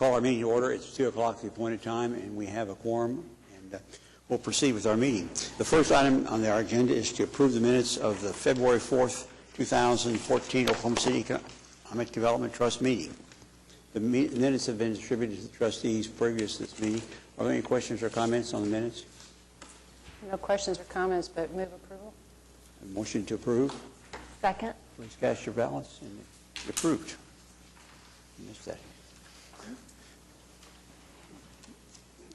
Call our meeting to order. It's 2 o'clock, the appointed time, and we have a quorum, and we'll proceed with our meeting. The first item on our agenda is to approve the minutes of the February 4th, 2014 Oklahoma City Economic Development Trust meeting. The minutes have been distributed to the trustees previous to this meeting. Are there any questions or comments on the minutes? No questions or comments, but move approval. A motion to approve. Second. Please cast your ballots, and it's approved. You missed that.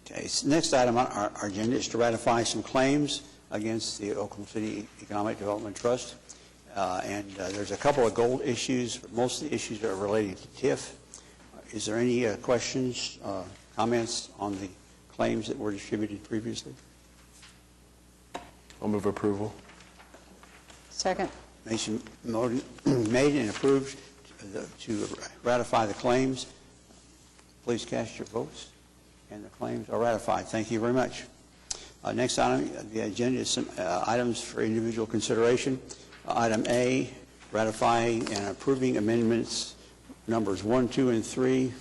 Okay, so next item on our agenda is to ratify some claims against the Oklahoma City Economic Development Trust. There's a couple of gold issues, but most of the issues are related to TIF. Is there any questions, comments on the claims that were distributed previously? I'll move approval. Second. Motion made and approved to ratify the claims. Please cast your votes. And the claims are ratified. Thank you very much. Next item on the agenda is some items for individual consideration. Item A, ratifying and approving amendments numbers 1, 2, and 3,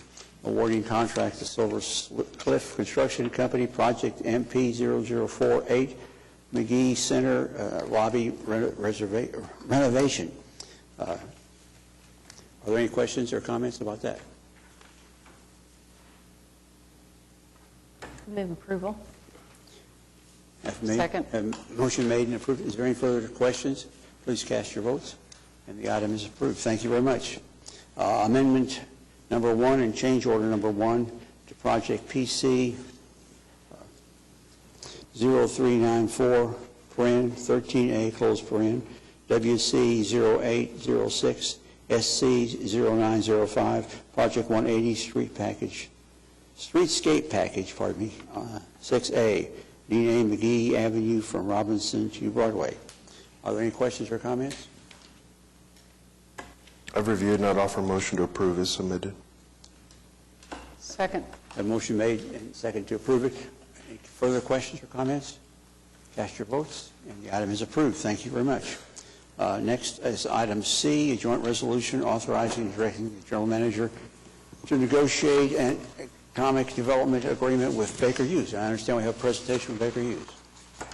awarding contract to Silver Cliff Construction Company, project MP004-8, McGee Center lobby renovation. Are there any questions or comments about that? Move approval. Second. Motion made and approved. Is there any further questions? Please cast your votes. And the item is approved. Thank you very much. Amendment number 1 and change order number 1 to project PC 0394, paren, 13A, close paren, WC 0806, SC 0905, project 180, streetscape package, pardon me, 6A, D.A. McGee Avenue from Robinson to Broadway. Are there any questions or comments? I've reviewed and I'd offer a motion to approve as submitted. Second. A motion made and second to approve it. Any further questions or comments? Cast your votes, and the item is approved. Thank you very much. Next is item C, a joint resolution authorizing and directing the general manager to negotiate an economic development agreement with Baker Hughes. I understand we have a presentation from Baker Hughes.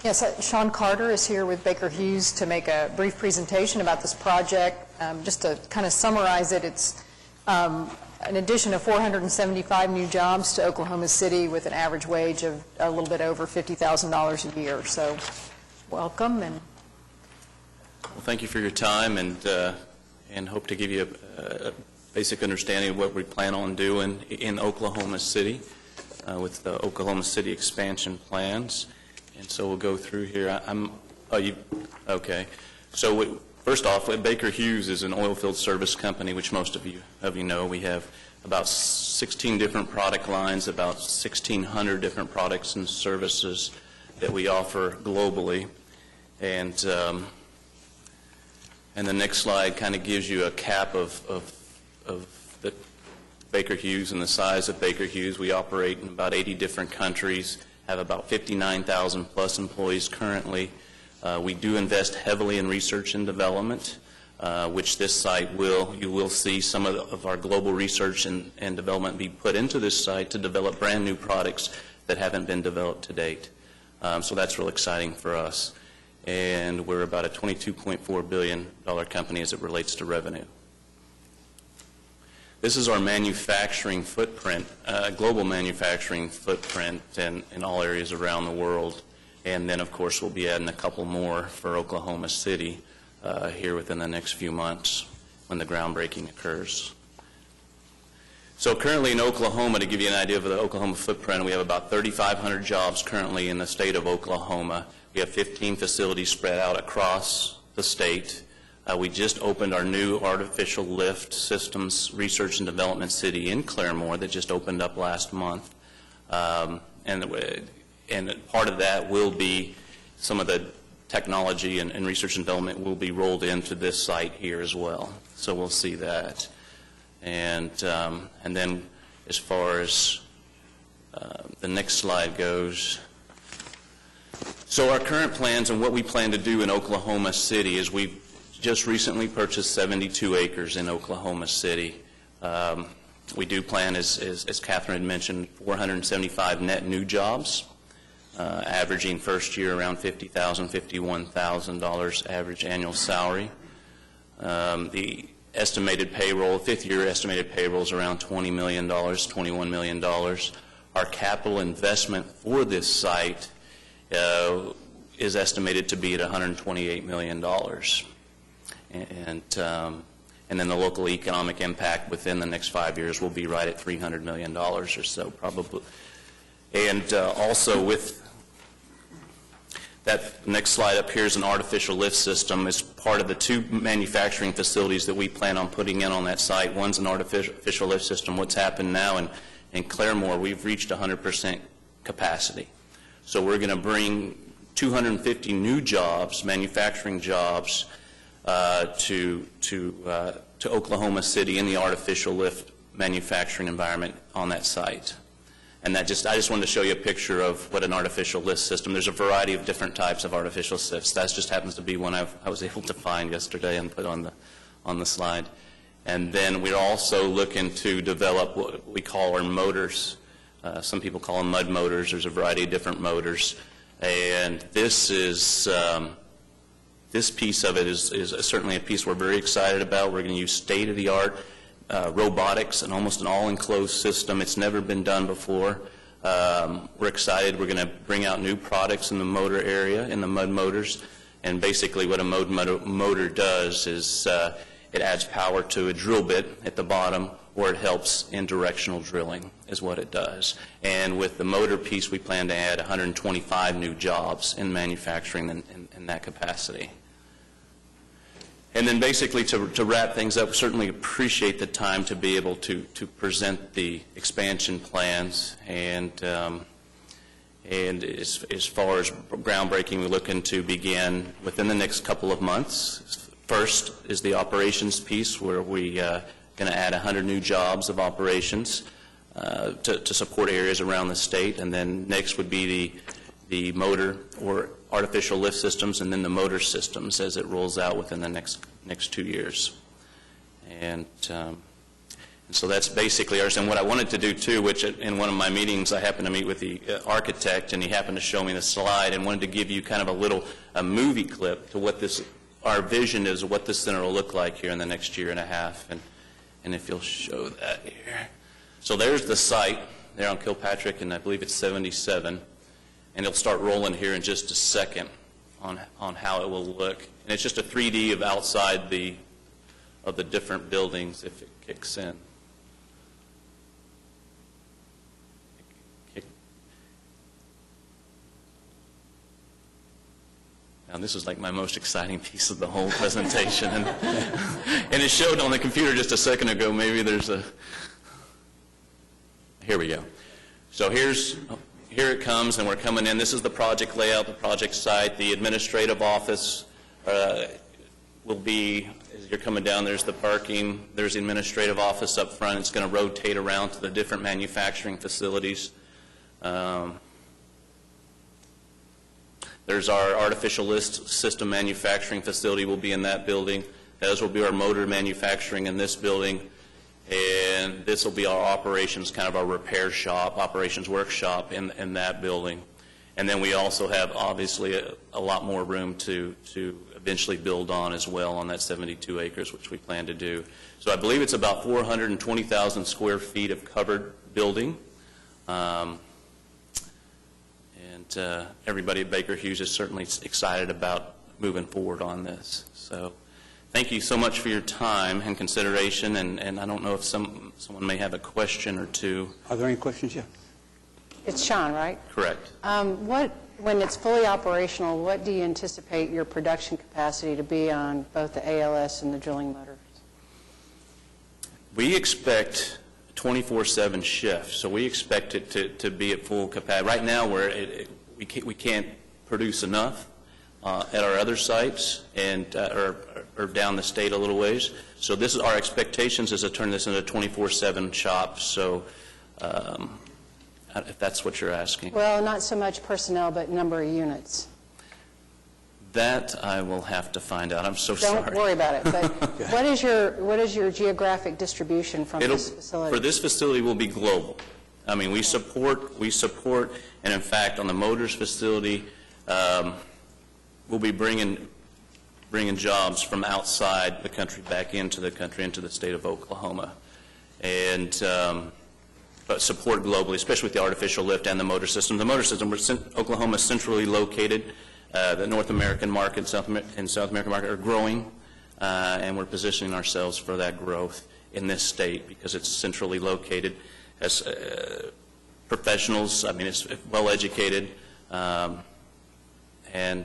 Yes, Sean Carter is here with Baker Hughes to make a brief presentation about this project. Just to kind of summarize it, it's an addition of 475 new jobs to Oklahoma City with an average wage of a little bit over $50,000 a year. So welcome. Well, thank you for your time, and hope to give you a basic understanding of what we plan on doing in Oklahoma City with the Oklahoma City expansion plans. And so we'll go through here. Okay. So first off, Baker Hughes is an oil field service company, which most of you know. We have about 16 different product lines, about 1,600 different products and services that we offer globally. And the next slide kind of gives you a cap of the Baker Hughes and the size of Baker Hughes. We operate in about 80 different countries, have about 59,000 plus employees currently. We do invest heavily in research and development, which this site you will see some of our global research and development be put into this site to develop brand new products that haven't been developed to date. So that's real exciting for us. And we're about a $22.4 billion company as it relates to revenue. This is our manufacturing footprint, global manufacturing footprint in all areas around the world. And then, of course, we'll be adding a couple more for Oklahoma City here within the next few months when the groundbreaking occurs. So currently in Oklahoma, to give you an idea of the Oklahoma footprint, we have about 3,500 jobs currently in the state of Oklahoma. We have 15 facilities spread out across the state. We just opened our new artificial lift systems research and development city in Claremore that just opened up last month. And part of that will be some of the technology and research and development will be rolled into this site here as well. So we'll see that. And then as far as the next slide goes, so our current plans and what we plan to do in Oklahoma City is we've just recently purchased 72 acres in Oklahoma City. We do plan, as Catherine had mentioned, 475 net new jobs, averaging first year around $50,000, $51,000 average annual salary. The estimated payroll, fifth-year estimated payroll is around $20 million, $21 million. Our capital investment for this site is estimated to be at $128 million. And then the local economic impact within the next 5 years will be right at $300 million or so, probably. And also with that next slide up here is an artificial lift system. As part of the 2 manufacturing facilities that we plan on putting in on that site. One's an artificial lift system. What's happened now in Claremore, we've reached 100% capacity. So we're going to bring 250 new jobs, manufacturing jobs, to Oklahoma City in the artificial lift manufacturing environment on that site. And I just wanted to show you a picture of what an artificial lift system. There's a variety of different types of artificial lifts. That just happens to be one I was able to find yesterday and put on the slide. And then we're also looking to develop what we call our motors. Some people call them mud motors. There's a variety of different motors. And this is this piece of it is certainly a piece we're very excited about. We're going to use state-of-the-art robotics and almost an all-enclosed system. It's never been done before. We're excited. We're going to bring out new products in the motor area, in the mud motors. And basically what a mud motor does is it adds power to a drill bit at the bottom, or it helps in directional drilling is what it does. And with the motor piece, we plan to add 125 new jobs in manufacturing in that capacity. And then basically to wrap things up, we certainly appreciate the time to be able to present the expansion plans. And as far as groundbreaking, we're looking to begin within the next couple of months. First is the operations piece, where we going to add 100 new jobs of operations to support areas around the state. And then next would be the motor or artificial lift systems, and then the motor systems as it rolls out within the next 2 years. And so that's basically ours. And what I wanted to do too, which in one of my meetings I happened to meet with the architect, and he happened to show me the slide and wanted to give you kind of a movie clip to what our vision is of what this center will look like here in the next year and a half. And if you'll show that here. So there's the site there on Kilpatrick, and I believe it's 77. And it'll start rolling here in just a second on how it will look. And it's just a 3D of outside of the different buildings if it kicks in. Now this is like my most exciting piece of the whole presentation. And it showed on the computer just a second ago. Maybe there's here we go. So here it comes, and we're coming in. This is the project layout, the project site. The administrative office will be, as you're coming down, there's the parking. There's the administrative office up front. It's going to rotate around to the different manufacturing facilities. There's our artificial lift system manufacturing facility will be in that building. As will be our motor manufacturing in this building. And this will be our operations, kind of our repair shop, operations workshop in that building. And then we also have, obviously, a lot more room to eventually build on as well on that 72 acres, which we plan to do. So I believe it's about 420,000 square feet of covered building. And everybody at Baker Hughes is certainly excited about moving forward on this. So thank you so much for your time and consideration, and I don't know if someone may have a question or two. Are there any questions? Yeah. It's Sean, right? Correct. When it's fully operational, what do you anticipate your production capacity to be on both the ALS and the drilling motors? We expect 24/7 shifts, so we expect it to be at full capacity. Right now, we can't produce enough at our other sites and or down the state a little ways. So this is our expectations, is to turn this into a 24/7 shop. So if that's what you're asking. Well, not so much personnel, but number of units. That I will have to find out. I'm so sorry. Don't worry about it, but what is your geographic distribution from this facility? For this facility will be global. I mean, we support, and in fact, on the Motors facility, we'll be bringing jobs from outside the country back into the country, into the state of Oklahoma, and but support globally, especially with the artificial lift and the motor system. The motor system, Oklahoma is centrally located. The North American market and South American market are growing, and we're positioning ourselves for that growth in this state because it's centrally located. As professionals, I mean, it's well-educated, and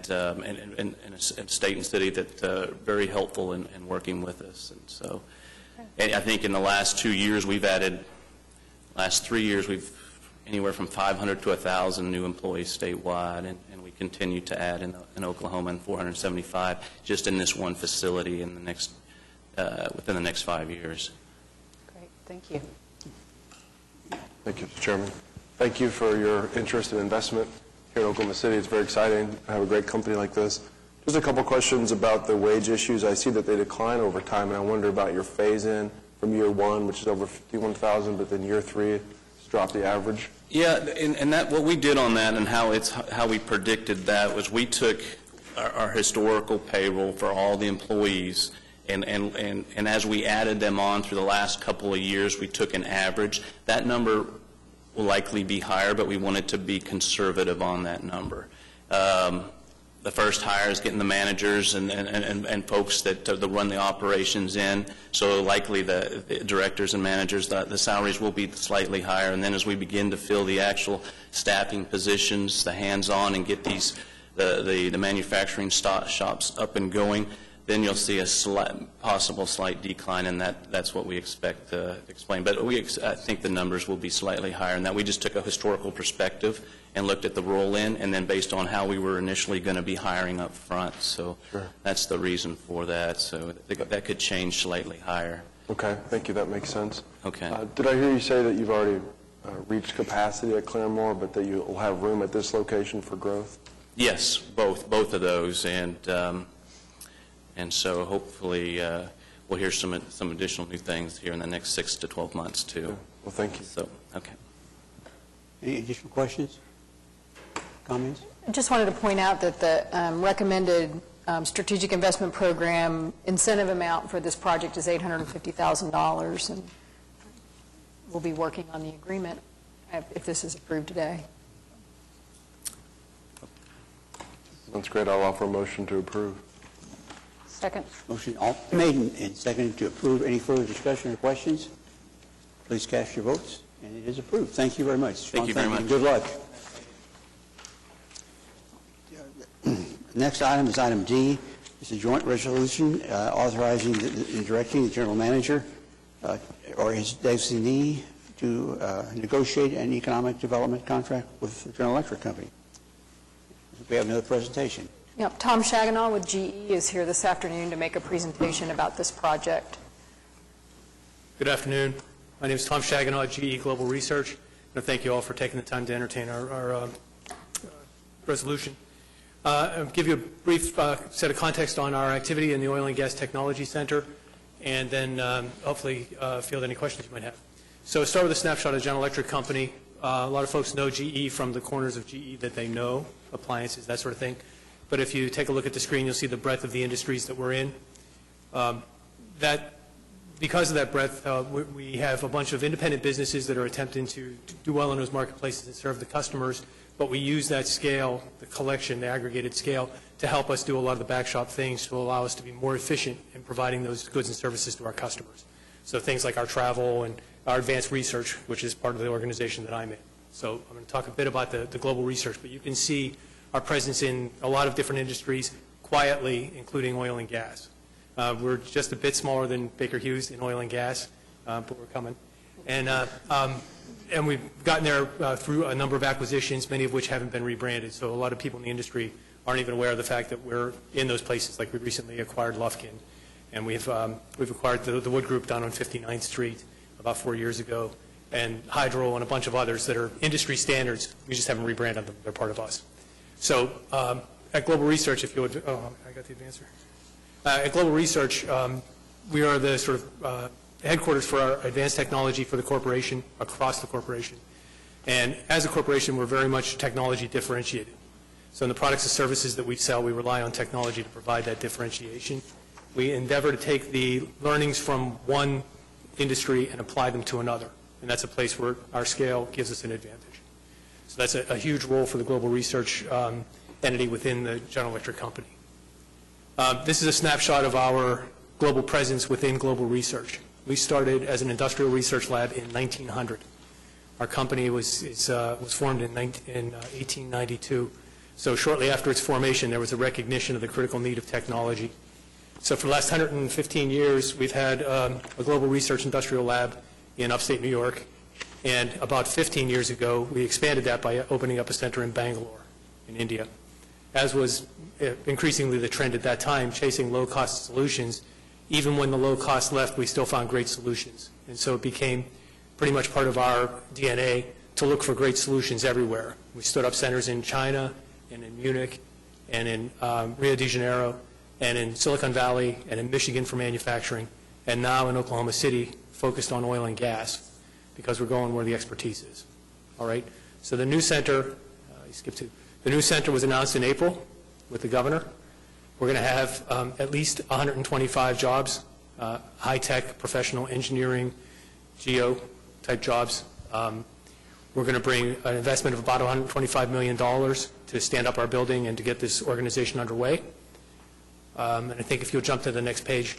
a state and city that very helpful in working with us. And so, and I think in the last 2 years we've added, last 3 years we've anywhere from 500 to 1,000 new employees statewide, and we continue to add in Oklahoma, and 475 just in this one facility in the next within the next 5 years. Great, thank you. Thank you, Mr. Chairman. Thank you for your interest and investment here in Oklahoma City. It's very exciting to have a great company like this. Just a couple questions about the wage issues. I see that they decline over time, and I wonder about your phase-in from year one, which is over $51,000, but then year three, it's dropped the average. Yeah, and that what we did on that and how we predicted that was we took our historical payroll for all the employees, and as we added them on through the last couple of years, we took an average. That number will likely be higher, but we wanted to be conservative on that number. The first hire is getting the managers and folks that run the operations in, so likely the directors and managers, the salaries will be slightly higher, and then as we begin to fill the actual staffing positions, the hands-on, and get the manufacturing shops up and going, then you'll see a possible slight decline, and that's what we expect to explain. But I think the numbers will be slightly higher than that. We just took a historical perspective and looked at the roll-in, and then based on how we were initially going to be hiring up front. So Sure. That's the reason for that. So that could change slightly higher. Okay, thank you. That makes sense. Okay. Did I hear you say that you've already reached capacity at Claremore, but that you'll have room at this location for growth? Yes, both of those, and so hopefully we'll hear some additional new things here in the next 6 to 12 months too. Yeah. Well, thank you. So, okay. Any additional questions? Comments? I just wanted to point out that the recommended strategic investment program incentive amount for this project is $850,000, and we'll be working on the agreement if this is approved today. That's great. I'll offer a motion to approve. Second. Motion made and seconded to approve. Any further discussion or questions? Please cast your votes, and it is approved. Thank you very much. Thank you very much. Good luck. Next item is item D. It's a joint resolution authorizing and directing the general manager or his designee to negotiate an economic development contract with the General Electric Company. We have another presentation. Yep, Tom Shaganaw with GE is here this afternoon to make a presentation about this project. Good afternoon. My name is Tom Shaganaw at GE Global Research. And thank you all for taking the time to entertain our resolution. I'll give you a brief set of context on our activity in the Oil and Gas Technology Center, and then hopefully field any questions you might have. So start with a snapshot of General Electric Company. A lot of folks know GE from the corners of GE that they know, appliances, that sort of thing. But if you take a look at the screen, you'll see the breadth of the industries that we're in. Because of that breadth, we have a bunch of independent businesses that are attempting to do well in those marketplaces and serve the customers, but we use that scale, the collection, the aggregated scale, to help us do a lot of the backshop things to allow us to be more efficient in providing those goods and services to our customers. So things like our travel and our advanced research, which is part of the organization that I'm in. So I'm going to talk a bit about the global research, but you can see our presence in a lot of different industries quietly, including oil and gas. We're just a bit smaller than Baker Hughes in oil and gas, but we're coming. And we've gotten there through a number of acquisitions, many of which haven't been rebranded. So a lot of people in the industry aren't even aware of the fact that we're in those places. Like we recently acquired Lufkin, and we've acquired the Wood Group down on 59th Street about 4 years ago, and Hydro and a bunch of others that are industry standards. We just haven't rebranded them. They're part of us. So At Global Research, if you would, I got the advancer. At Global Research, we are the sort of headquarters for our advanced technology for the corporation, across the corporation. And as a corporation, we're very much technology differentiated. So in the products and services that we sell, we rely on technology to provide that differentiation. We endeavor to take the learnings from one industry and apply them to another. And that's a place where our scale gives us an advantage. So that's a huge role for the Global Research entity within the General Electric company. This is a snapshot of our global presence within Global Research. We started as an industrial research lab in 1900. Our company was formed in 1892. So shortly after its formation, there was a recognition of the critical need of technology. So for the last 115 years, we've had a global research industrial lab in upstate New York. And about 15 years ago, we expanded that by opening up a center in Bangalore, in India. As was increasingly the trend at that time, chasing low-cost solutions, even when the low cost left, we still found great solutions. And so it became pretty much part of our DNA to look for great solutions everywhere. We stood up centers in China and in Munich and in Rio de Janeiro and in Silicon Valley and in Michigan for manufacturing, and now in Oklahoma City focused on oil and gas because we're going where the expertise is. All right? So the new center, the new center was announced in April with the governor. We're going to have at least 125 jobs, high-tech, professional engineering, geo-type jobs. We're going to bring an investment of about $125 million to stand up our building and to get this organization underway. And I think if you'll jump to the next page,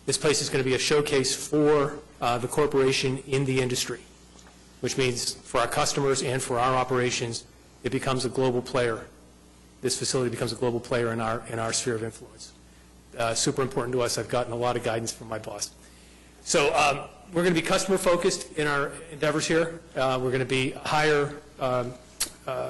this place is going to be a showcase for the corporation in the industry, which means for our customers and for our operations, it becomes a global player. This facility becomes a global player in our sphere of influence. Super important to us. I've gotten a lot of guidance from my boss. So we're going to be customer-focused in our endeavors here. We're going to be higher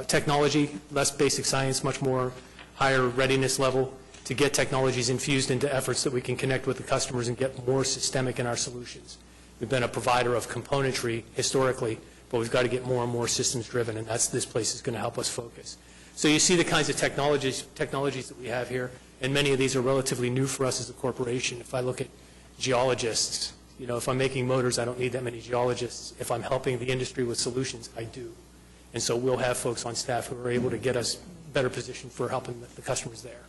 technology, less basic science, much more higher readiness level to get technologies infused into efforts that we can connect with the customers and get more systemic in our solutions. We've been a provider of componentry historically, but we've got to get more and more systems-driven, and this place is going to help us focus. So you see the kinds of technologies that we have here, and many of these are relatively new for us as a corporation. If I look at geologists, if I'm making motors, I don't need that many geologists. If I'm helping the industry with solutions, I do. And so we'll have folks on staff who are able to get us better positioned for helping the customers there.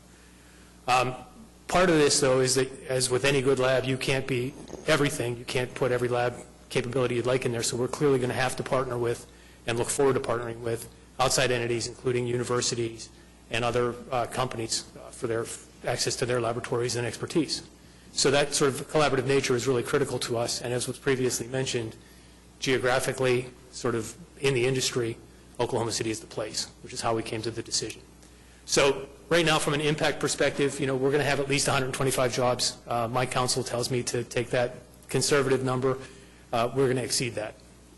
Part of this, though, is that as with any good lab, you can't be everything. You can't put every lab capability you'd like in there, so we're clearly going to have to partner with and look forward to partnering with outside entities, including universities and other companies for their access to their laboratories and expertise. So that sort of collaborative nature is really critical to us, and as was previously mentioned, geographically, sort of in the industry, Oklahoma City is the place, which is how we came to the decision. So right now, from an impact perspective, we're going to have at least 125 jobs. My counsel tells me to take that conservative number. We're going to exceed that.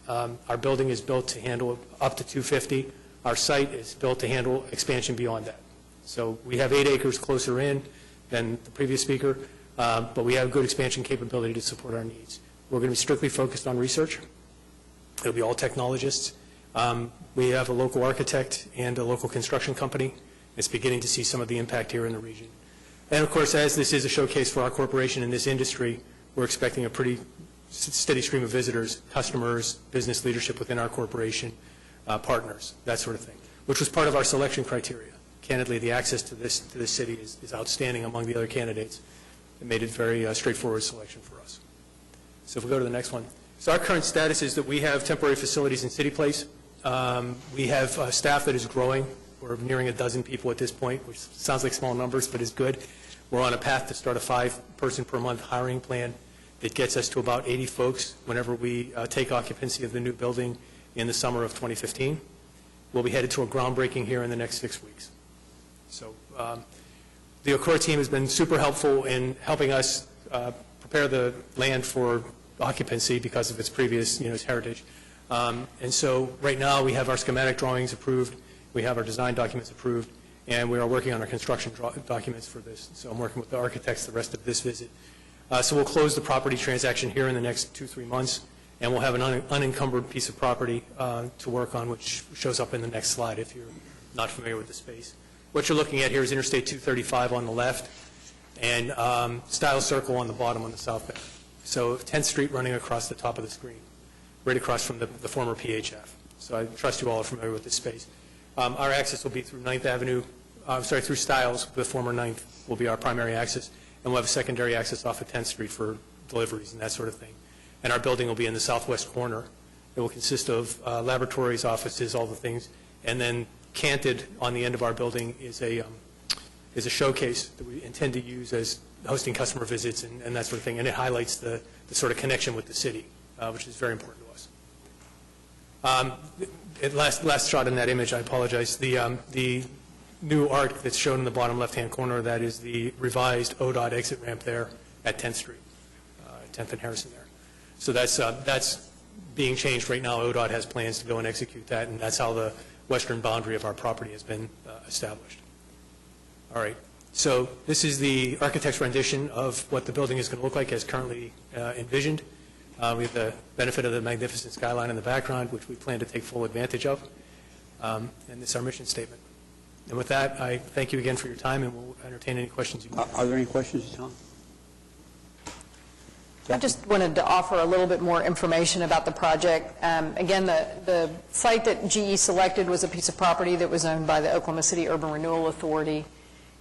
Our building is built to handle up to 250. Our site is built to handle expansion beyond that. So we have 8 acres closer in than the previous speaker, but we have good expansion capability to support our needs. We're going to be strictly focused on research. It'll be all technologists. We have a local architect and a local construction company. It's beginning to see some of the impact here in the region. And of course, as this is a showcase for our corporation in this industry, we're expecting a pretty steady stream of visitors, customers, business leadership within our corporation, partners, that sort of thing, which was part of our selection criteria. Candidly, the access to this city is outstanding among the other candidates. It made it a very straightforward selection for us. So if we go to the next one. So our current status is that we have temporary facilities in City Place. We have staff that is growing. We're nearing 12 people at this point, which sounds like small numbers, but is good. We're on a path to start a 5-person per month hiring plan that gets us to about 80 folks whenever we take occupancy of the new building in the summer of 2015. We'll be headed to a groundbreaking here in the next 6 weeks. So the Okura team has been super helpful in helping us prepare the land for occupancy because of its previous, its heritage. And so right now we have our schematic drawings approved. We have our design documents approved, and we are working on our construction documents for this. So I'm working with the architects the rest of this visit. So we'll close the property transaction here in the next 2-3 months, and we'll have an unencumbered piece of property to work on, which shows up in the next slide if you're not familiar with the space. What you're looking at here is Interstate 235 on the left and Stiles Circle on the bottom on the south bank. So 10th Street running across the top of the screen, right across from the former PHF. So I trust you all are familiar with this space. Our access will be through 9th Avenue, through Stiles, the former 9th will be our primary access, and we'll have a secondary access off of 10th Street for deliveries and that sort of thing. And our building will be in the southwest corner. It will consist of laboratories, offices, all the things, and then canted on the end of our building is a showcase that we intend to use as hosting customer visits and that sort of thing, and it highlights the sort of connection with the city, which is very important to us. Last shot in that image, I apologize. The new arc that's shown in the bottom left-hand corner, that is the revised ODOT exit ramp there at 10th Street, 10th and Harrison there. So that's being changed right now. ODOT has plans to go and execute that, and that's how the western boundary of our property has been established. All right. So this is the architect's rendition of what the building is going to look like as currently envisioned. We have the benefit of the magnificent skyline in the background, which we plan to take full advantage of. And this is our mission statement. And with that, I thank you again for your time, and we'll entertain any questions you may have. Are there any questions, Tom? I just wanted to offer a little bit more information about the project. Again, the site that GE selected was a piece of property that was owned by the Oklahoma City Urban Renewal Authority.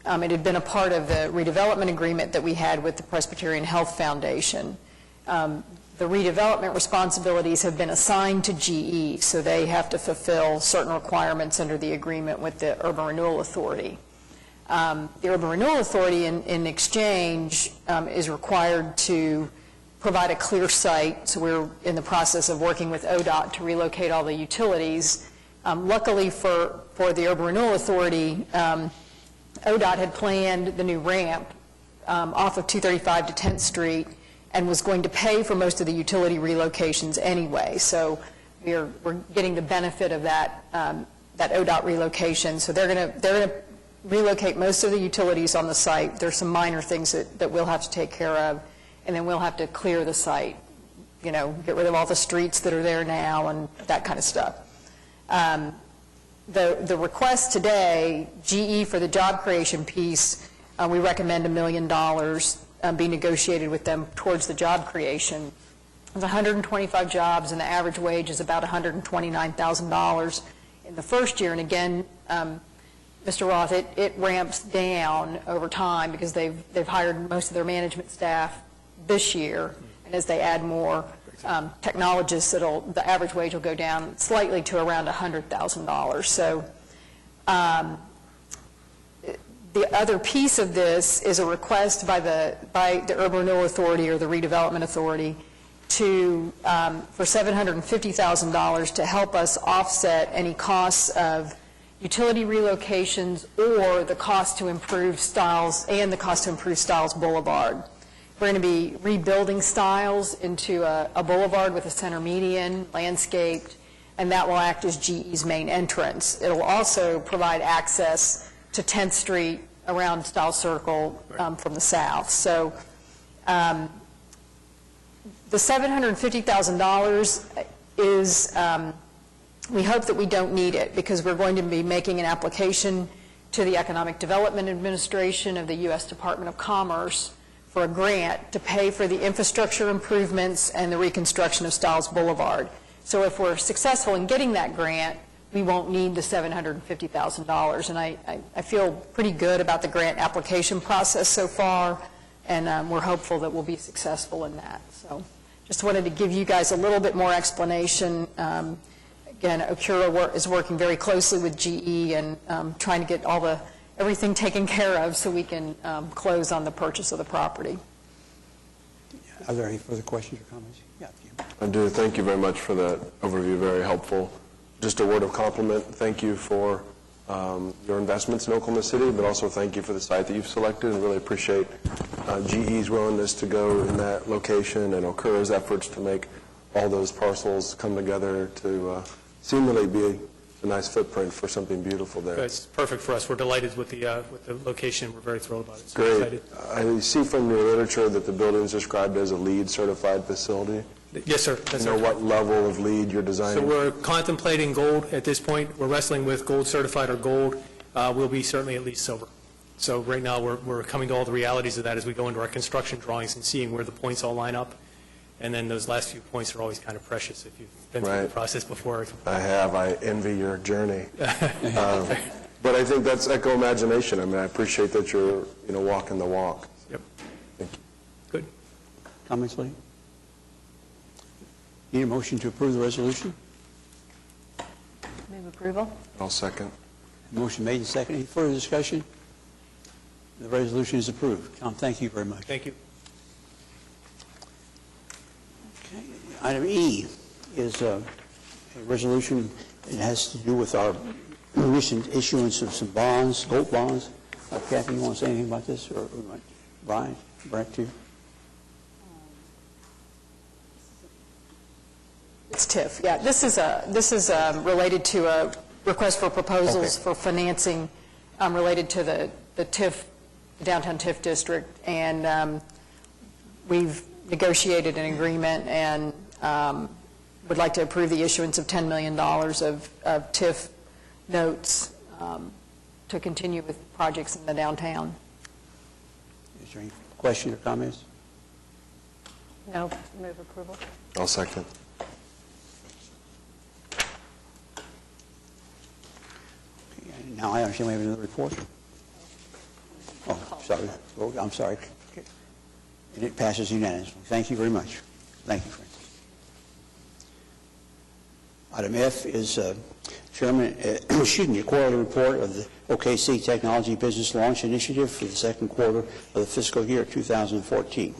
It had been a part of the redevelopment agreement that we had with the Presbyterian Health Foundation. The redevelopment responsibilities have been assigned to GE, so they have to fulfill certain requirements under the agreement with the Urban Renewal Authority. The Urban Renewal Authority, in exchange, is required to provide a clear site, so we're in the process of working with ODOT to relocate all the utilities. Luckily for the Urban Renewal Authority, ODOT had planned the new ramp off of 235 to 10th Street and was going to pay for most of the utility relocations anyway. So we're getting the benefit of that ODOT relocation. So they're going to relocate most of the utilities on the site. There's some minor things that we'll have to take care of, and then we'll have to clear the site, get rid of all the streets that are there now and that kind of stuff. The request today, GE for the job creation piece, we recommend $1 million be negotiated with them towards the job creation. There's 125 jobs, and the average wage is about $129,000 in the first year. And again, Mr. Roth, it ramps down over time because they've hired most of their management staff this year, and as they add more technologists, the average wage will go down slightly to around $100,000. So the other piece of this is a request by the Urban Renewal Authority or the Redevelopment Authority for $750,000 to help us offset any costs of utility relocations or the cost to improve Stiles Boulevard. We're going to be rebuilding Stiles into a boulevard with a center median, landscaped, and that will act as GE's main entrance. It'll also provide access to 10th Street around Stiles Circle from the south. So the $750,000 is, we hope that we don't need it because we're going to be making an application to the Economic Development Administration of the U.S. Department of Commerce for a grant to pay for the infrastructure improvements and the reconstruction of Stiles Boulevard. So if we're successful in getting that grant, we won't need the $750,000. And I feel pretty good about the grant application process so far, and we're hopeful that we'll be successful in that. So just wanted to give you guys a little bit more explanation. Again, Okura is working very closely with GE and trying to get everything taken care of so we can close on the purchase of the property. Are there any further questions or comments? Yeah, I do. Thank you very much for that overview. Very helpful. Just a word of compliment. Thank you for your investments in Oklahoma City, but also thank you for the site that you've selected, and really appreciate GE's willingness to go in that location and Okura's efforts to make all those parcels come together to seemingly be a nice footprint for something beautiful there. It's perfect for us. We're delighted with the location. We're very thrilled about it. So Great. excited. I see from your literature that the building is described as a LEED certified facility. Yes, sir. That's Do you know right. what level of LEED you're designing? So we're contemplating gold at this point. We're wrestling with gold certified or gold. we'll be certainly at least sober. So right now, we're coming to all the realities of that as we go into our construction drawings and seeing where the points all line up. And then those last few points are always kind of precious if you've been through the process before. I have. I envy your journey. But I think that's eco-imagination. I mean, I appreciate that you're, walking the walk. Yep. Thank you. Good. Comments, Lee? Need a motion to approve the resolution? Move approval? I'll second. Motion made and seconded. Any further discussion? The resolution is approved. Tom, thank you very much. Thank you. Okay. Item E is a resolution. It has to do with our recent issuance of some bonds, gold bonds. Kathy, you want to say anything about this, or Brian, Brett, too? It's TIF, yeah. This is related to a request for proposals for financing related to the TIF, the downtown TIF district, and we've negotiated an agreement and would like to approve the issuance of $10 million of TIF notes to continue with projects in the downtown. Is there any question or comments? No. Move approval? I'll second. Now I understand we have another report. Oh, sorry. Oh, I'm sorry. And it passes unanimously. Thank you very much. Thank you, Francis. Item F is Chairman, a quarterly report of the OKC Technology Business Launch Initiative for the second quarter of the fiscal year 2014.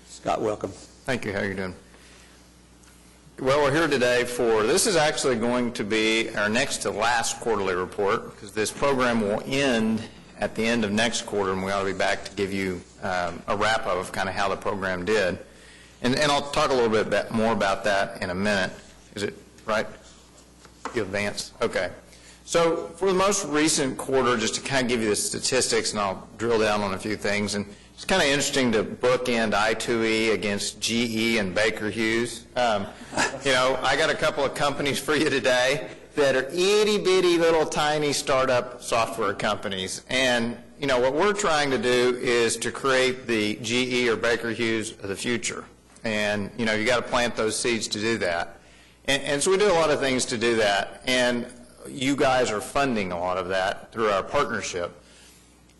Scott, welcome. Thank you. How are you doing? Well, we're here today this is actually going to be our next to last quarterly report, because this program will end at the end of next quarter, and we ought to be back to give you a wrap-up of kind of how the program did. And I'll talk a little bit more about that in a minute. Is it right? You advance? Okay. So for the most recent quarter, just to kind of give you the statistics, and I'll drill down on a few things, and it's kind of interesting to bookend I2E against GE and Baker Hughes. I got a couple of companies for you today that are itty-bitty little tiny startup software companies. And, what we're trying to do is to create the GE or Baker Hughes of the future. And, you got to plant those seeds to do that. And so we do a lot of things to do that. And you guys are funding a lot of that through our partnership.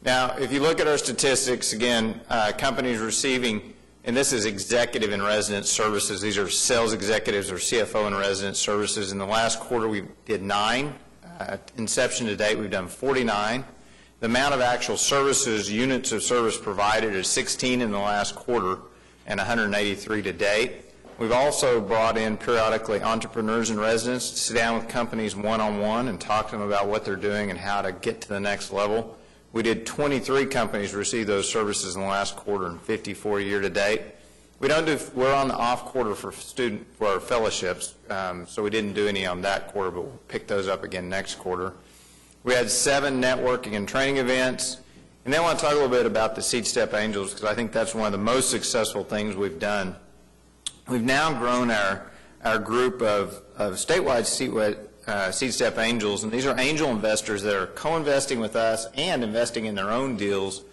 Now, if you look at our statistics, again, companies receiving, and this is executive and resident services. These are sales executives or CFO and resident services. In the last quarter, we did 9. Inception to date, we've done 49. The amount of actual services, units of service provided is 16 in the last quarter and 183 to date. We've also brought in periodically entrepreneurs and residents to sit down with companies one-on-one and talk to them about what they're doing and how to get to the next level. We did 23 companies receive those services in the last quarter and 54 year to date. We're on the off quarter for our fellowships, so we didn't do any on that quarter, but we'll pick those up again next quarter. We had 7 networking and training events. And then I want to talk a little bit about the Seed Step Angels, because I think that's one of the most successful things we've done. We've now grown our group of statewide Seed Step Angels, and these are angel investors that are co-investing with us and investing in their own deals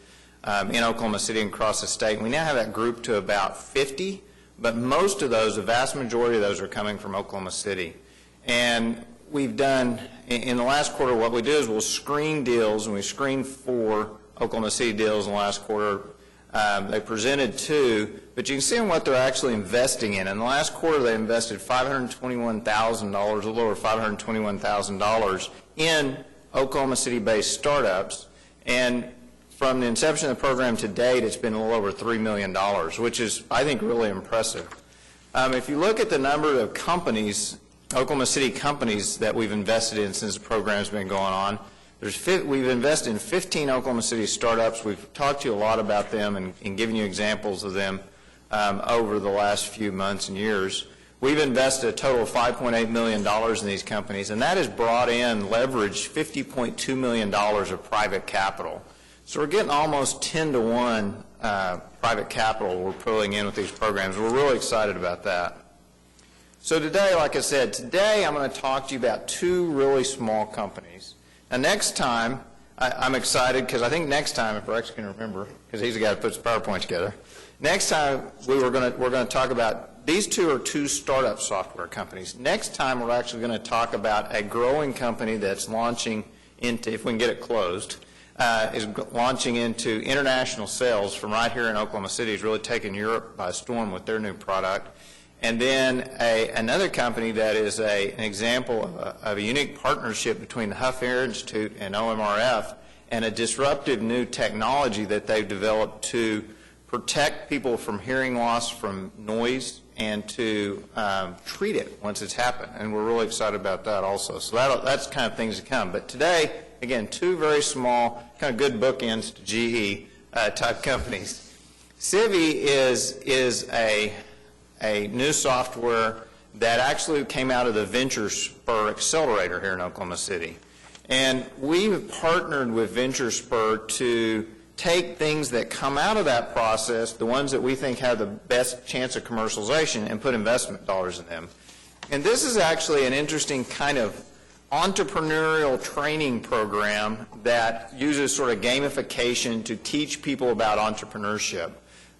in Oklahoma City and across the state. And we now have that group to about 50, but most of those, the vast majority of those, are coming from Oklahoma City. And we've done, in the last quarter, what we do is we'll screen deals, and we screened 4 Oklahoma City deals in the last quarter. They presented 2, but you can see what they're actually investing in. In the last quarter, they invested $521,000, a little over $521,000 in Oklahoma City-based startups. And from the inception of the program to date, it's been a little over $3 million, which is, I think, really impressive. If you look at the number of companies, Oklahoma City companies that we've invested in since the program's been going on, we've invested in 15 Oklahoma City startups. We've talked to you a lot about them and given you examples of them over the last few months and years. We've invested a total of $5.8 million in these companies, and that has brought in, leveraged $50.2 million of private capital. So we're getting almost 10 to 1 private capital we're pulling in with these programs. We're really excited about that. So today, like I said, today I'm going to talk to you about two really small companies. Now next time, I'm excited because I think next time, if Rex can remember, because he's the guy that puts the PowerPoint together, next time we're going to talk about, these two are two startup software companies. Next time we're actually going to talk about a growing company that's launching into, if we can get it closed, is launching into international sales from right here in Oklahoma City. Is really taking Europe by storm with their new product. And then another company that is an example of a unique partnership between the Huff Ear Institute and OMRF and a disruptive new technology that they've developed to protect people from hearing loss from noise and to treat it once it's happened. And we're really excited about that also. So that's kind of things to come. But today, again, two very small, kind of good bookends to GE type companies. Civi is a new software that actually came out of the Venture Spur Accelerator here in Oklahoma City. And we've partnered with Venture Spur to take things that come out of that process, the ones that we think have the best chance of commercialization, and put investment dollars in them. And this is actually an interesting kind of entrepreneurial training program that uses sort of gamification to teach people about entrepreneurship.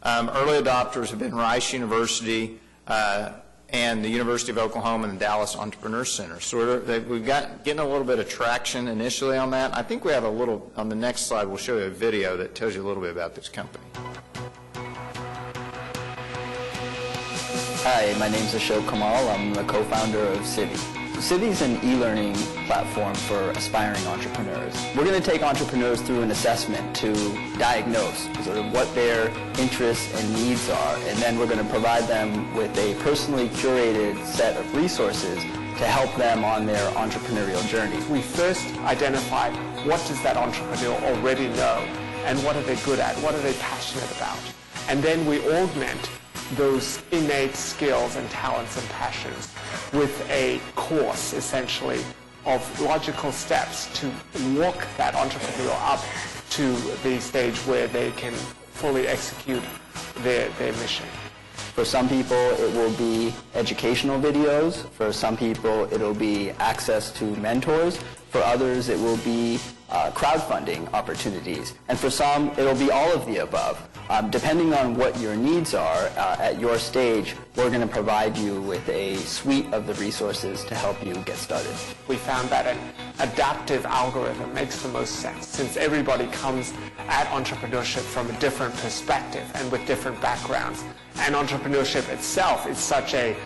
Early adopters have been Rice University and the University of Oklahoma and the Dallas Entrepreneur Center. So we've got getting a little bit of traction initially on that. I think we have a little, on the next slide, we'll show you a video that tells you a little bit about this company. Hi, my name is Ashok Kamal. I'm the co-founder of Civi. Civi is an e-learning platform for aspiring entrepreneurs. We're going to take entrepreneurs through an assessment to diagnose sort of what their interests and needs are, and then we're going to provide them with a personally curated set of resources to help them on their entrepreneurial journey. We first identify what does that entrepreneur already know and what are they good at, what are they passionate about. And then we augment those innate skills and talents and passions with a course, essentially, of logical steps to walk that entrepreneur up to the stage where they can fully execute their mission. For some people, it will be educational videos. For some people, it'll be access to mentors. For others, it will be crowdfunding opportunities. And for some, it'll be all of the above. Depending on what your needs are at your stage, we're going to provide you with a suite of the resources to help you get started. We found that an adaptive algorithm makes the most sense, since everybody comes at entrepreneurship from a different perspective and with different backgrounds. And entrepreneurship itself is such a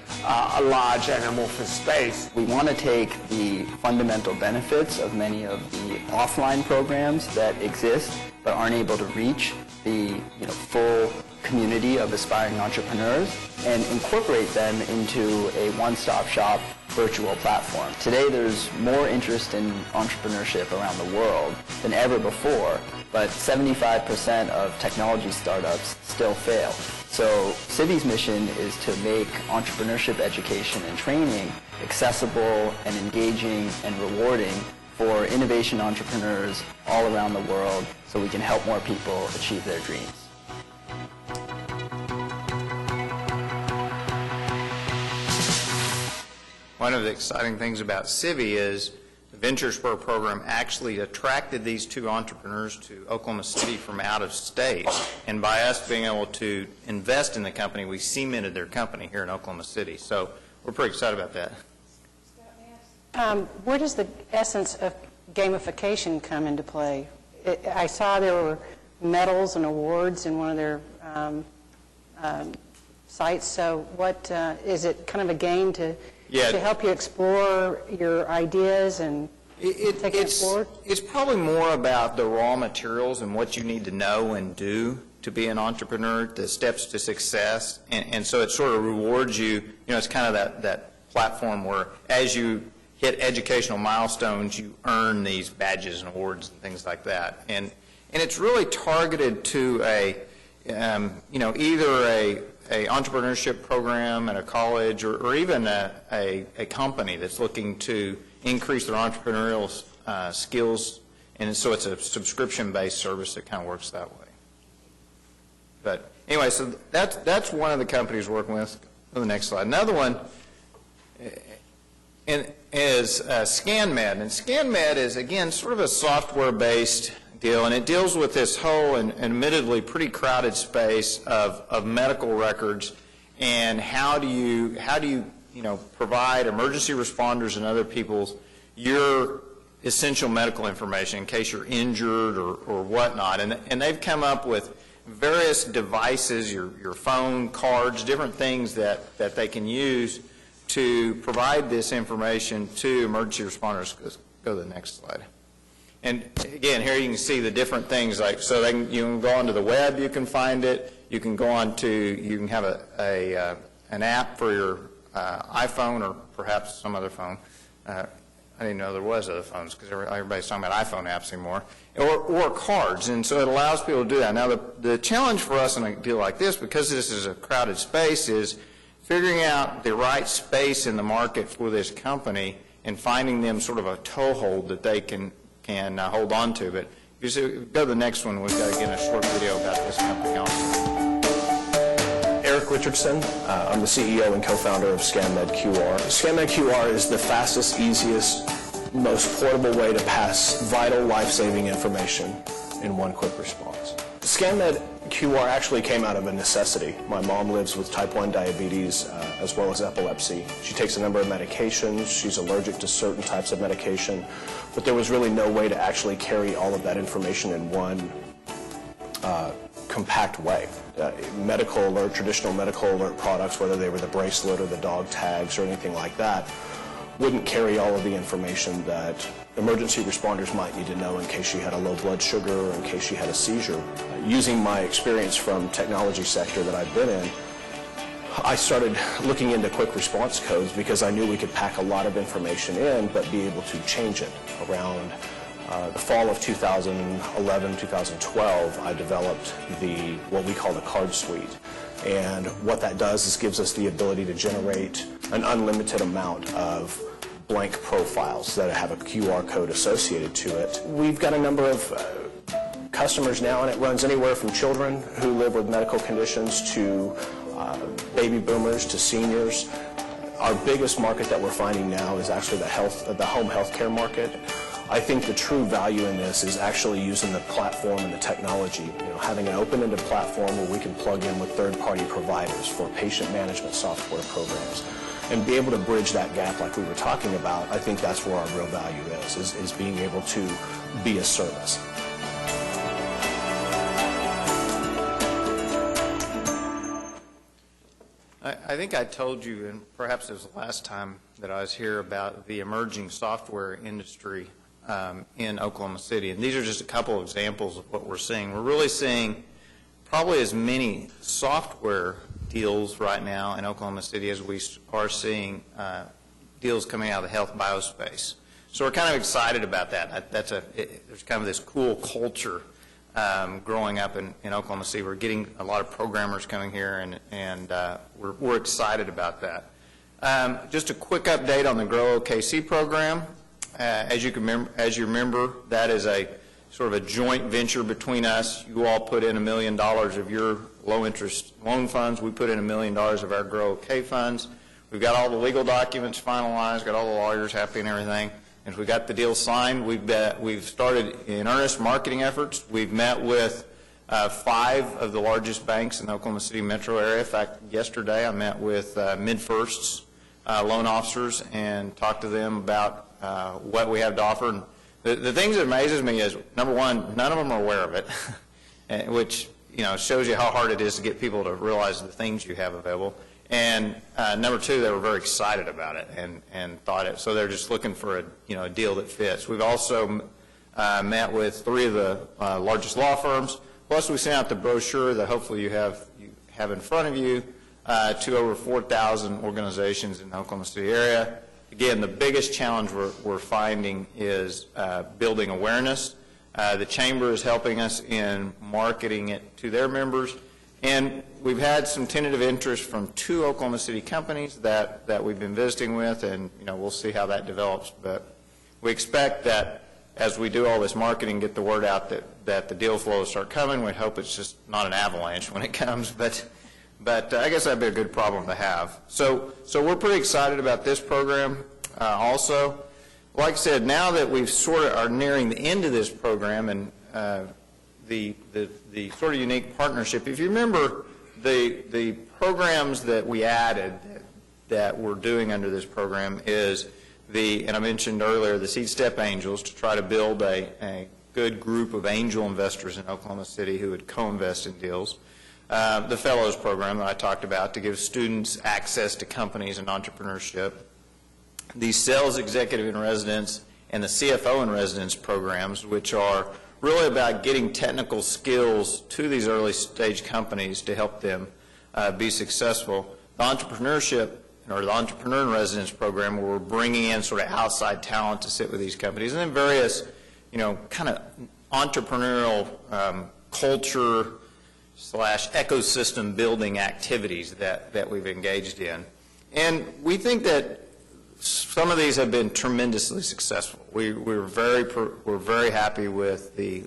large and amorphous space. We want to take the fundamental benefits of many of the offline programs that exist but aren't able to reach the full community of aspiring entrepreneurs and incorporate them into a one-stop shop virtual platform. Today there's more interest in entrepreneurship around the world than ever before, but 75% of technology startups still fail. So Civi's mission is to make entrepreneurship education and training accessible and engaging and rewarding for innovation entrepreneurs all around the world so we can help more people achieve their dreams. One of the exciting things about Civi is the Venture Spur program actually attracted these two entrepreneurs to Oklahoma City from out of state. And by us being able to invest in the company, we cemented their company here in Oklahoma City. So we're pretty excited about that. Where does the essence of gamification come into play? I saw there were medals and awards in one of their sites. So what is it kind of a game to help you explore your ideas and take it forward? It's probably more about the raw materials and what you need to know and do to be an entrepreneur, the steps to success. And so it sort of rewards you. It's kind of that platform where as you hit educational milestones, you earn these badges and awards and things like that. And it's really targeted to either a entrepreneurship program at a college or even a company that's looking to increase their entrepreneurial skills. And so it's a subscription-based service that kind of works that way. But anyway, so that's one of the companies we're working with. On the next slide. Another one is ScanMed. And ScanMed is, again, sort of a software-based deal, and it deals with this whole and admittedly pretty crowded space of medical records, and how do you provide emergency responders and other people's your essential medical information in case you're injured or whatnot. And they've come up with various devices, your phone, cards, different things that they can use to provide this information to emergency responders. Go to the next slide. And again, here you can see the different things, like, so you can go onto the web, you can find it, you can go on to, you can have an app for your iPhone or perhaps some other phone. I didn't know there was other phones because everybody's talking about iPhone apps anymore, or cards, and so it allows people to do that. Now, the challenge for us in a deal like this, because this is a crowded space, is figuring out the right space in the market for this company and finding them sort of a toehold that they can hold on to. But if you go to the next one, we've got, again, a short video about this company also. Eric Richardson. I'm the CEO and co-founder of ScanMed QR. ScanMed QR is the fastest, easiest, most portable way to pass vital life-saving information in one quick response. ScanMed QR actually came out of a necessity. My mom lives with type 1 diabetes as well as epilepsy. She takes a number of medications. She's allergic to certain types of medication, but there was really no way to actually carry all of that information in one compact way. Medical alert, traditional medical alert products, whether they were the bracelet or the dog tags or anything like that, wouldn't carry all of the information that emergency responders might need to know in case she had a low blood sugar or in case she had a seizure. Using my experience from technology sector that I've been in, I started looking into quick response codes because I knew we could pack a lot of information in but be able to change it. Around the fall of 2011, 2012, I developed what we call the card suite. And what that does is gives us the ability to generate an unlimited amount of blank profiles that have a QR code associated to it. We've got a number of customers now, and it runs anywhere from children who live with medical conditions to baby boomers to seniors. Our biggest market that we're finding now is actually the home healthcare market. I think the true value in this is actually using the platform and the technology, having an open-ended platform where we can plug in with third-party providers for patient management software programs and be able to bridge that gap like we were talking about. I think that's where our real value is being able to be a service. I think I told you, and perhaps it was the last time that I was here, about the emerging software industry in Oklahoma City. And these are just a couple of examples of what we're seeing. We're really seeing probably as many software deals right now in Oklahoma City as we are seeing deals coming out of the health biospace. So we're kind of excited about that. There's kind of this cool culture growing up in Oklahoma City. We're getting a lot of programmers coming here, and we're excited about that. Just a quick update on the Grow OKC program. As you remember, that is a sort of a joint venture between us. You all put in $1 million of your low-interest loan funds. We put in $1 million of our Grow OK funds. We've got all the legal documents finalized, got all the lawyers happy and everything. And we got the deal signed. We've started in earnest marketing efforts. We've met with 5 of the largest banks in the Oklahoma City metro area. In fact, yesterday I met with MidFirst's loan officers and talked to them about what we have to offer. And the things that amazes me is, number one, none of them are aware of it, which shows you how hard it is to get people to realize the things you have available. And number two, they were very excited about it and thought it. So they're just looking for a deal that fits. We've also met with 3 of the largest law firms. Plus, we sent out the brochure that hopefully you have in front of you to over 4,000 organizations in the Oklahoma City area. Again, the biggest challenge we're finding is building awareness. The Chamber is helping us in marketing it to their members. And we've had some tentative interest from 2 Oklahoma City companies that we've been visiting with, and we'll see how that develops. But we expect that as we do all this marketing, get the word out that the deal flow will start coming. We hope it's just not an avalanche when it comes, but I guess that'd be a good problem to have. So we're pretty excited about this program also. Like I said, now that we've sort of are nearing the end of this program and the sort of unique partnership, if you remember the programs that we added that we're doing under this program is and I mentioned earlier, the Seed Step Angels, to try to build a good group of angel investors in Oklahoma City who would co-invest in deals. The Fellows Program that I talked about to give students access to companies and entrepreneurship. The Sales Executive in Residence and the CFO in Residence programs, which are really about getting technical skills to these early stage companies to help them be successful. The entrepreneurship, or the Entrepreneur in Residence program, where we're bringing in sort of outside talent to sit with these companies, and then various, kind of entrepreneurial culture / ecosystem building activities that we've engaged in. And we think that some of these have been tremendously successful. We're very happy with the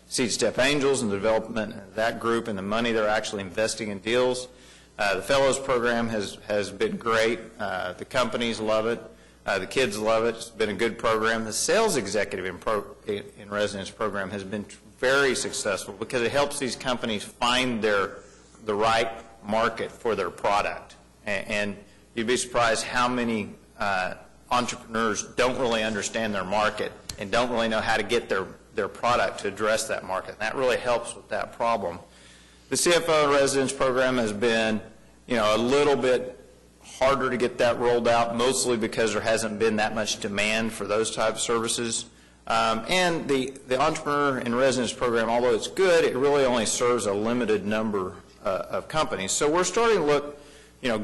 Seed Step Angels and the development of that group and the money they're actually investing in deals. The Fellows Program has been great. The companies love it. The kids love it. It's been a good program. The Sales Executive in Residence program has been very successful because it helps these companies find the right market for their product. And you'd be surprised how many entrepreneurs don't really understand their market and don't really know how to get their product to address that market. And that really helps with that problem. The CFO in Residence program has been, a little bit harder to get that rolled out, mostly because there hasn't been that much demand for those type of services. And the Entrepreneur in Residence program, although it's good, it really only serves a limited number of companies. So we're starting to look,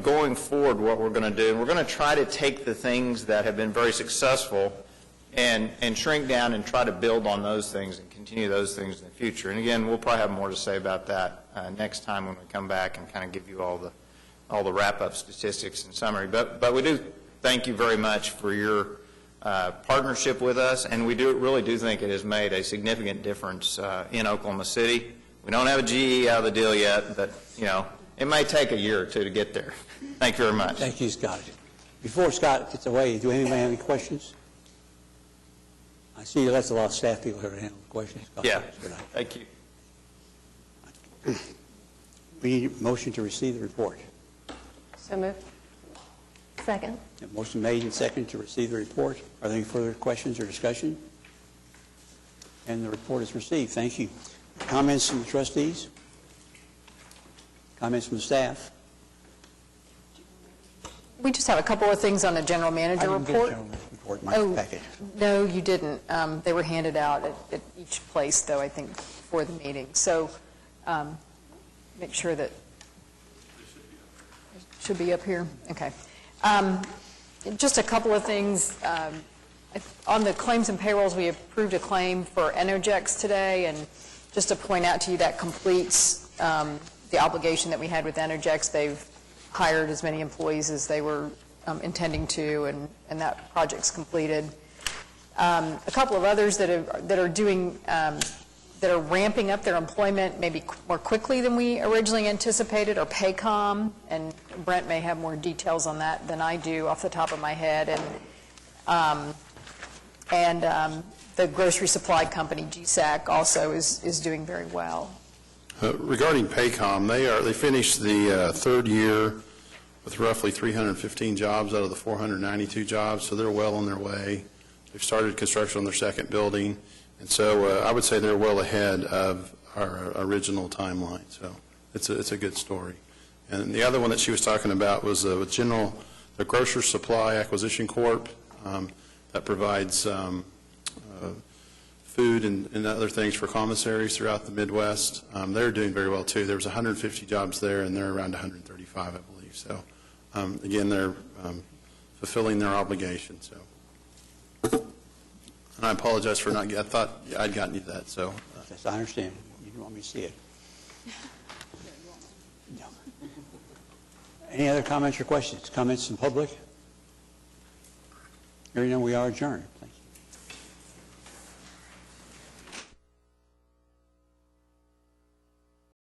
going forward what we're going to do. And we're going to try to take the things that have been very successful and shrink down and try to build on those things and continue those things in the future. And again, we'll probably have more to say about that next time when we come back and kind of give you all the wrap-up statistics and summary. But we do thank you very much for your partnership with us, and we really do think it has made a significant difference in Oklahoma City. We don't have a GE out of the deal yet, but it may take a year or two to get there. Thank you very much. Thank you, Scott. Before Scott gets away, do anybody have any questions? I see that's a lot of staff people here to handle the questions. Yeah, thank you. We need a motion to receive the report. So moved. Second. A motion made and second to receive the report. Are there any further questions or discussion? And the report is received. Thank you. Comments from the trustees? Comments from the staff? We just have a couple of things on the general manager report. I didn't get a general manager report in my package. No, you didn't. They were handed out at each place, though, I think, for the meeting. So make sure that it should be up here. Okay. Just a couple of things. On the claims and payrolls, we approved a claim for Energex today, and just to point out to you, that completes the obligation that we had with Energex. They've hired as many employees as they were intending to, and that project's completed. A couple of others that are doing that are ramping up their employment maybe more quickly than we originally anticipated are Paycom, and Brent may have more details on that than I do off the top of my head, and the grocery supply company GSAC also is doing very well. Regarding Paycom, they finished the third year with roughly 315 jobs out of the 492 jobs, so they're well on their way. They've started construction on their second building, and so I would say they're well ahead of our original timeline. So it's a good story. And the other one that she was talking about was with the Grocer Supply Acquisition Corp. That provides food and other things for commissaries throughout the Midwest. They're doing very well too. There was 150 jobs there, and they're around 135, I believe. So again, they're fulfilling their obligation. So, and I apologize for not. I thought I'd gotten you that. So yes, I understand. You didn't want me to see it. No. Any other comments or questions? Comments from the public? Hearing none, we are adjourned.